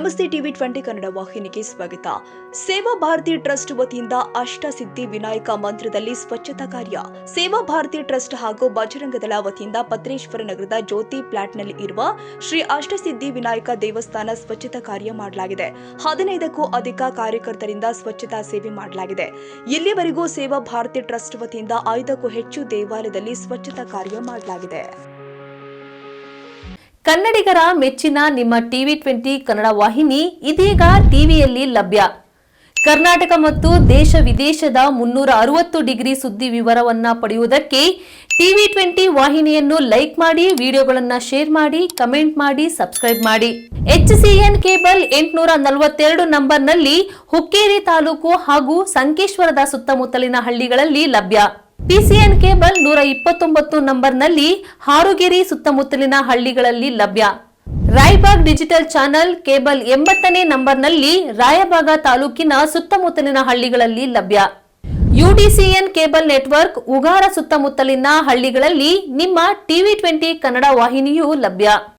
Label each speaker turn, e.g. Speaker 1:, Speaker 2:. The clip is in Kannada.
Speaker 1: ನಮಸ್ತೆ ಟಿವಿ 20 ಕನ್ನಡ ವಾಹಿನಿಗೆ ಸ್ವಾಗತ. ಸೇವಾ ಭಾರತಿ ಟ್ರಸ್ಟ್ ವತಿಯಿಂದ ಅಷ್ಟಸಿದ್ಧಿ ವಿನಾಯಕ ಮಂದಿರದಲ್ಲಿ ಸ್ವಚ್ಛತಾ ಕಾರ್ಯ. ಸೇವಾ ಭಾರತಿ ಟ್ರಸ್ಟ್ ಹಾಗೂ ಬಜರಂಗದಳ ವತಿಯಿಂದ ಪತ್ರೇಶ್ವರ ನಗರದ ಜ್ಯೋತಿ ಫ್ಲಾಟ್ನಲ್ಲಿ ಇರುವ ಶ್ರೀ ಅಷ್ಟಸಿದ್ಧಿ ವಿನಾಯಕ ದೇವಸ್ಥಾನ ಸ್ವಚ್ಛತಾ ಕಾರ್ಯ ಮಾಡಲಾಗಿದೆ. 15ಕ್ಕೂ ಅಧಿಕ ಕಾರ್ಯಕರ್ತರಿಂದ ಸ್ವಚ್ಛತಾ ಸೇವೆ ಮಾಡಲಾಗಿದೆ. ಇಲ್ಲಿವರೆಗೂ ಸೇವಾ ಭಾರತಿ ಟ್ರಸ್ಟ್ ವತಿಯಿಂದ 5ಕ್ಕೂ ಹೆಚ್ಚು ದೇವಾಲಯದಲ್ಲಿ ಸ್ವಚ್ಛತಾ ಕಾರ್ಯ ಮಾಡಲಾಗಿದೆ.
Speaker 2: ಕನ್ನಡಿಗರ ಮೆಚ್ಚಿನ ನಿಮ್ಮ ಟಿವಿ 20 ಕನ್ನಡ ವಾಹಿನಿ ಇದೀಗ ಟಿವಿಯಲ್ಲಿ ಲಭ್ಯ. ಕರ್ನಾಟಕ ಮತ್ತು ದೇಶ ವಿದೇಶದ 360 ಡಿಗ್ರಿ ಸುದ್ದಿ ವಿವರವನ್ನ ಪಡೆಯುವುದಕ್ಕೆ ಟಿವಿ 20 ವಾಹಿನಿಯನ್ನು ಲೈಕ್ ಮಾಡಿ, ವಿಡಿಯೋಗಳನ್ನು ಶೇರ್ ಮಾಡಿ, ಕಮೆಂಟ್ ಮಾಡಿ, ಸಬ್ಸ್ಕ್ರೈಬ್ ಮಾಡಿ. HCN ಕೇಬಲ್ 842 ನಂಬರ್ನಲ್ಲಿ ಹುಕ್ಕೇರಿ ತಾಲೂಕು ಹಾಗೂ ಸಂಕೇಶ್ವರದ ಸುತ್ತಮುತ್ತಲಿನ ಹಳ್ಳಿಗಳಲ್ಲಿ ಲಭ್ಯ. PCN ಕೇಬಲ್ 129 ನಂಬರ್ನಲ್ಲಿ ಹಾರುಗೆರೆ ಸುತ್ತಮುತ್ತಲಿನ ಹಳ್ಳಿಗಳಲ್ಲಿ ಲಭ್ಯ. ರಾಯಬಾಗ್ ಡಿಜಿಟಲ್ ಚಾನೆಲ್ ಕೇಬಲ್ 80ನೇ ನಂಬರ್ನಲ್ಲಿ ರಾಯಬಾಗ ತಾಲೂಕಿನ ಸುತ್ತಮುತ್ತಲಿನ ಹಳ್ಳಿಗಳಲ್ಲಿ ಲಭ್ಯ. UDCN ಕೇಬಲ್ ನೆಟ್ವರ್ಕ್ ಉಗಾರ ಸುತ್ತಮುತ್ತಲಿನ ಹಳ್ಳಿಗಳಲ್ಲಿ ನಿಮ್ಮ ಟಿವಿ 20 ಕನ್ನಡ ವಾಹಿನಿಯೂ ಲಭ್ಯ.